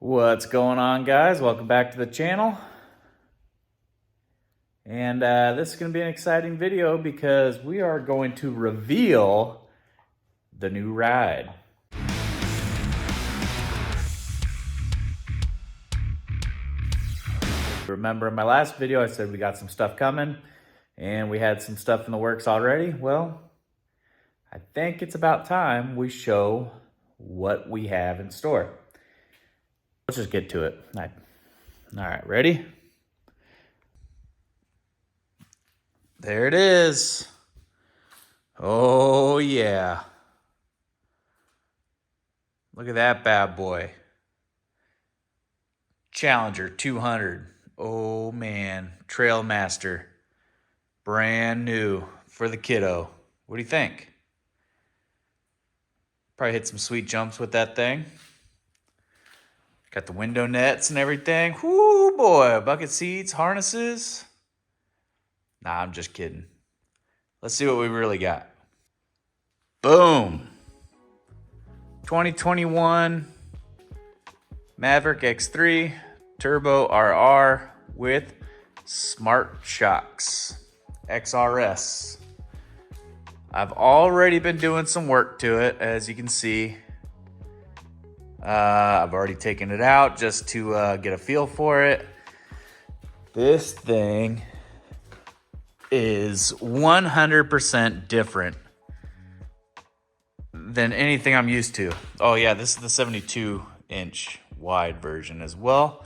What's going on, guys? Welcome back to the channel. And this is going to be an exciting video because we are going to reveal the new ride. Remember in my last video I said we got some stuff coming and we had some stuff in the works already. Well, I think it's about time we show what we have in store. Let's just get to it. All right, ready? There it is. Oh yeah. Look at that bad boy. Challenger 200. Oh man, Trailmaster. Brand new for the kiddo. What do you think? Probably hit some sweet jumps with that thing. Got the window nets and everything. Whoo boy, bucket seats, harnesses. Nah, I'm just kidding. Let's see what we really got. Boom. 2021 Maverick X3 Turbo RR with Smart Shocks XRS. I've already been doing some work to it, as you can see. I've already taken it out just to get a feel for it. This thing is 100% different than anything I'm used to. Oh yeah, this is the 72-inch wide version as well.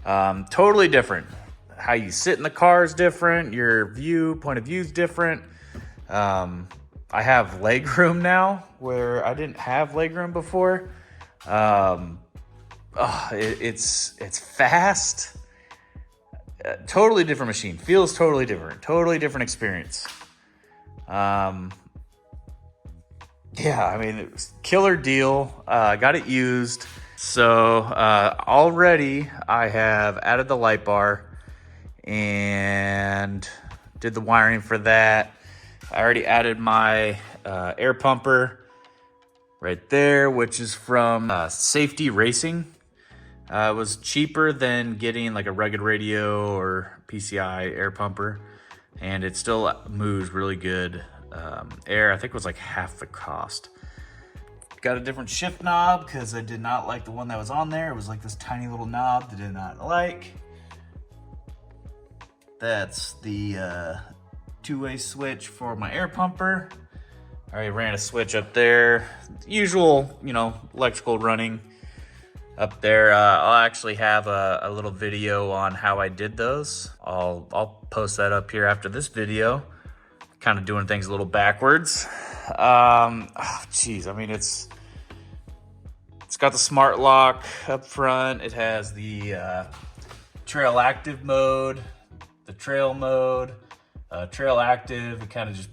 Totally different. How you sit in the car is different. Your point of view is different. I have leg room now where I didn't have leg room before. It's fast. Totally different machine. Feels totally different. Totally different experience. Yeah, I mean, it was killer deal. Got it used. So already I have added the light bar and did the wiring for that. I already added my air pumper right there, which is from Safety Racing. It was cheaper than getting like a Rugged Radio or PCI air pumper, and it still moves really good air. I think it was like half the cost. Got a different shift knob because I did not like the one that was on there. It was like this tiny little knob that I did not like. That's the two-way switch for my air pumper. I already ran a switch up there. Usual, electrical running up there. I'll actually have a little video on how I did those. I'll post that up here after this video. Kind of doing things a little backwards. Geez, I mean, it's got the smart lock up front. It has the trail active mode, the trail mode, trail active. It kind of just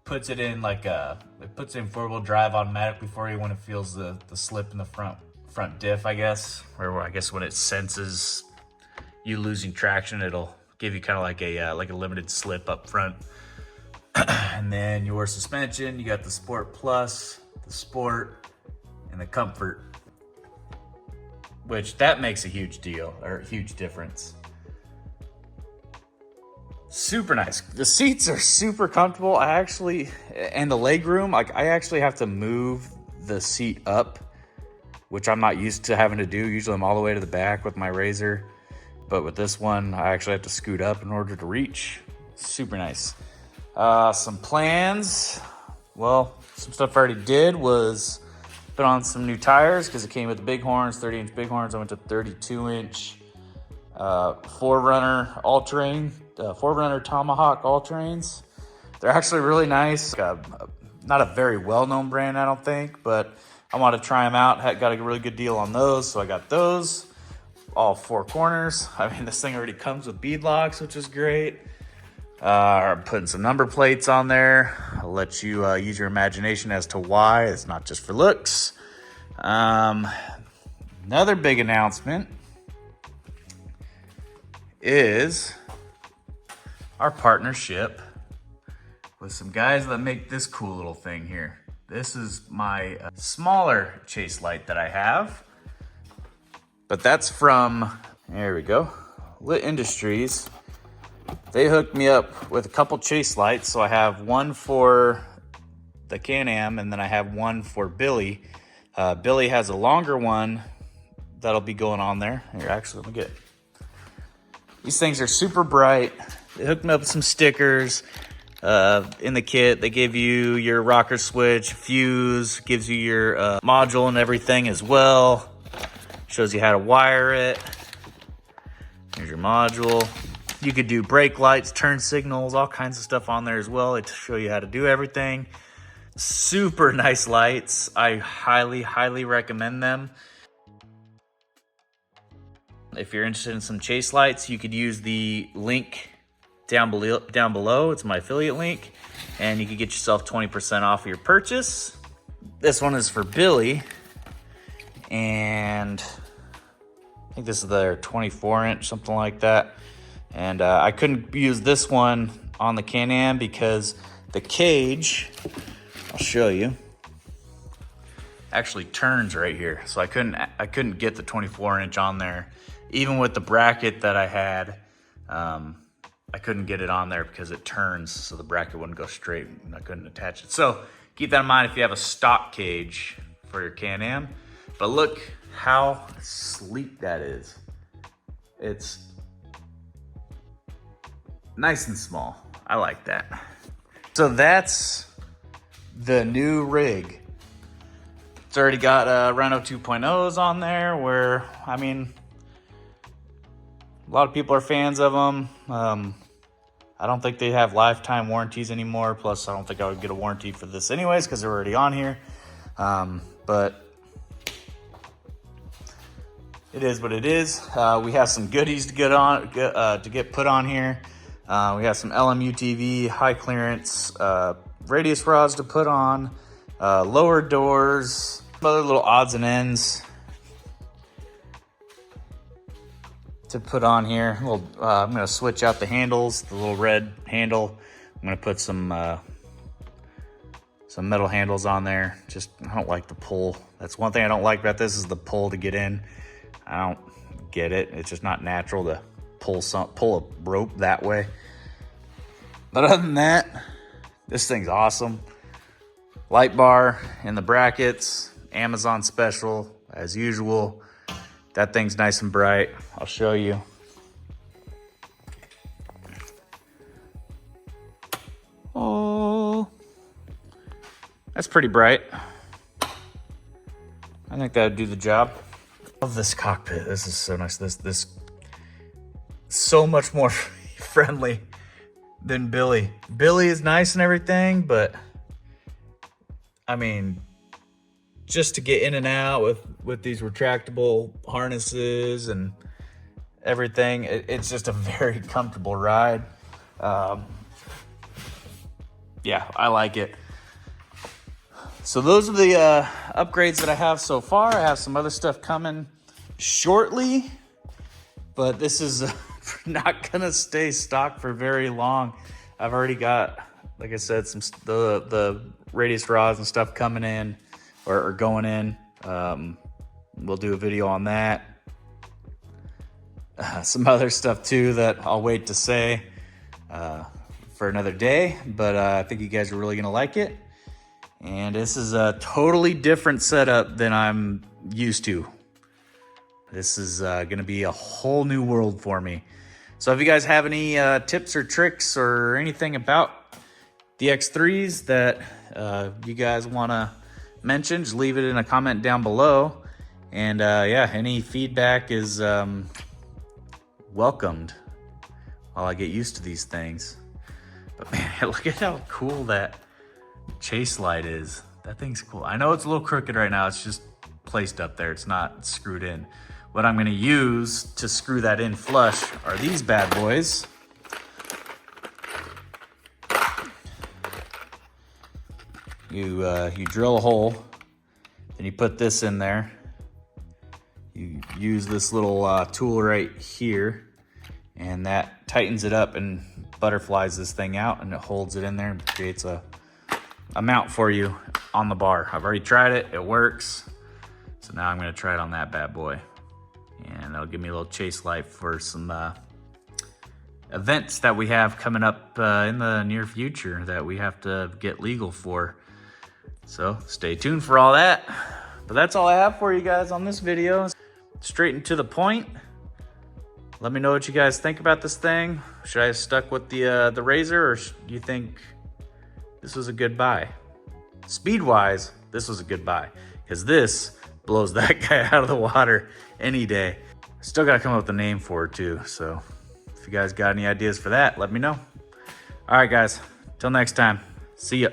puts it in like it puts it in 4-wheel drive automatically for you when it feels the slip in the front diff, I guess. Or I guess when it senses you losing traction, it'll give you kind of like a limited slip up front. And then your suspension, you got the Sport Plus, the Sport, and the Comfort, which that makes a huge deal, or a huge difference. Super nice. The seats are super comfortable. And the leg room, like I actually have to move the seat up, which I'm not used to having to do. Usually I'm all the way to the back with my Razor, but with this one, I actually have to scoot up in order to reach. Super nice. Some plans. Well, some stuff I already did was put on some new tires because it came with the Bighorns, 30-inch Bighorns. I went to 32-inch 4Runner all-terrain, 4Runner Tomahawk all-terrains. They're actually really nice. Not a very well-known brand, I don't think, but I wanted to try them out. Got a really good deal on those, so I got those. All 4 corners. I mean, this thing already comes with bead locks, which is great. I'm putting some number plates on there. I'll let you use your imagination as to why. It's not just for looks. Another big announcement is our partnership with some guys that make this cool little thing here. This is my smaller chase light that I have. But that's from, there we go, Lit Industries. They hooked me up with a couple chase lights. So I have one for the Can-Am, and then I have one for Billy. Billy has a longer one that'll be going on there. Here, actually, let me get it. These things are super bright. They hooked me up with some stickers in the kit. They give you your rocker switch, fuse, gives you your module and everything as well. Shows you how to wire it. Here's your module. You could do brake lights, turn signals, all kinds of stuff on there as well. They show you how to do everything. Super nice lights. I highly, highly recommend them. If you're interested in some chase lights, you could use the link down below. It's my affiliate link, and you could get yourself 20% off of your purchase. This one is for Billy, and I think this is their 24-inch, something like that. And I couldn't use this one on the Can-Am because the cage, I'll show you, actually turns right here. So I couldn't get the 24-inch on there. Even with the bracket that I had, I couldn't get it on there because it turns, so the bracket wouldn't go straight and I couldn't attach it. So keep that in mind if you have a stock cage for your Can-Am. But look how sleek that is. It's nice and small. I like that. So that's the new rig. It's already got Rhino 2.0s on there where, I mean, a lot of people are fans of them. I don't think they have lifetime warranties anymore. Plus, I don't think I would get a warranty for this anyways because they're already on here. But it is what it is. We have some goodies to get put on here. We have some LMUTV high clearance radius rods to put on, lower doors, other little odds and ends to put on here. I'm gonna switch out the handles, the little red handle. I'm gonna put some metal handles on there. I don't like the pull. That's one thing I don't like about this is the pull to get in. I don't get it. It's just not natural to pull a rope that way. But other than that, this thing's awesome. Light bar in the brackets, Amazon special as usual. That thing's nice and bright. I'll show you. Oh, that's pretty bright. I think that would do the job. Love this cockpit. This is so nice. This so much more friendly than Billy. Billy is nice and everything, but I mean, just to get in and out with these retractable harnesses and everything, it's just a very comfortable ride. Yeah, I like it. So those are the upgrades that I have so far. I have some other stuff coming shortly, but this is not gonna stay stock for very long. I've already got, like I said, the radius rods and stuff coming in or going in. We'll do a video on that. Some other stuff too that I'll wait to say for another day, but I think you guys are really gonna like it. And this is a totally different setup than I'm used to. This is gonna be a whole new world for me. So if you guys have any tips or tricks or anything about the X3s that you guys wanna mention, just leave it in a comment down below. And yeah, any feedback is welcomed while I get used to these things. But man, look at how cool that chase light is. That thing's cool. I know it's a little crooked right now. It's just placed up there. It's not screwed in. What I'm gonna use to screw that in flush are these bad boys. You drill a hole, then you put this in there. You use this little tool right here, and that tightens it up and butterflies this thing out, and it holds it in there and creates a mount for you on the bar. I've already tried it, it works. So now I'm gonna try it on that bad boy. and it'll give me a little chase light for some events that we have coming up in the near future that we have to get legal for. So stay tuned for all that. But that's all I have for you guys on this video. Straight and to the point. Let me know what you guys think about this thing. Should I have stuck with the Razor, or do you think this was a good buy? Speed-wise, this was a good buy, because this blows that guy out of the water any day. Still got to come up with a name for it too, so if you guys got any ideas for that, let me know. All right, guys, till next time, see ya.